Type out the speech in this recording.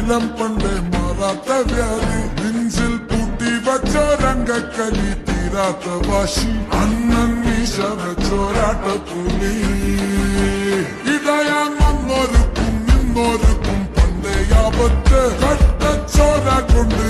ശീലം പണ്ട് മാറാത്ത വ്യാധി നെഞ്ചിൽ പൂട്ടി വച്ചോരംഗക്കലി തീരാത്ത വാശി അണ്ണൻ മീശ വെച്ചോരാട്ട പുലി ഇടയാൻ വന്നോർക്കും നിന്നോർക്കും പണ്ടേ ആപത്ത് കട്ടച്ചോര കൊണ്ട്